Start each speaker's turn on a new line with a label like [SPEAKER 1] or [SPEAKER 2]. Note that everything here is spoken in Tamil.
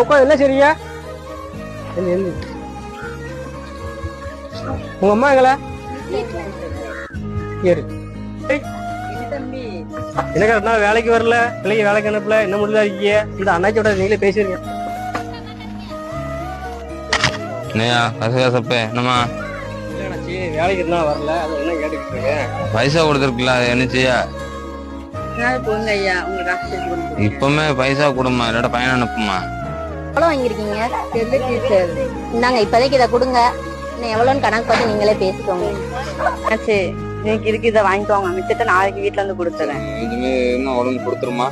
[SPEAKER 1] உட்காந்து என்ன செய்றீங்க? உங்க அம்மா எங்கள என்ன வேலைக்கு வரல, பிள்ளைங்க வேலைக்கு அனுப்பல, என்ன முடியல இருக்கீங்க? இந்த அண்ணாச்சியோட நீங்களே பேசுறீங்க.
[SPEAKER 2] என்னமா
[SPEAKER 1] வேலைக்கு இருந்தா வரல, அது என்ன கேட்டுக்கிட்டு இருக்கேன்.
[SPEAKER 2] பைசா கொடுத்துருக்குல, அது என்ன செய்ய? இப்பவுமே பைசா கொடுமா, இல்லாட்ட பையன் அனுப்புமா.
[SPEAKER 3] எவ்வளவு வாங்கிருக்கீங்க? இந்தாங்க இப்போதைக்கு இதை கொடுங்க, இன்னும் எவ்வளோன்னு கணக்கு பார்த்து நீங்களே பேசிக்கோங்க.
[SPEAKER 4] சரி, இன்னைக்கு இருக்கு, இதை வாங்கிக்கோங்க, மிச்சத்தை நாளைக்கு வீட்டுல இருந்து கொடுத்துறேன்.
[SPEAKER 2] இதுமே இன்னும் உடம்பு கொடுத்துருமா?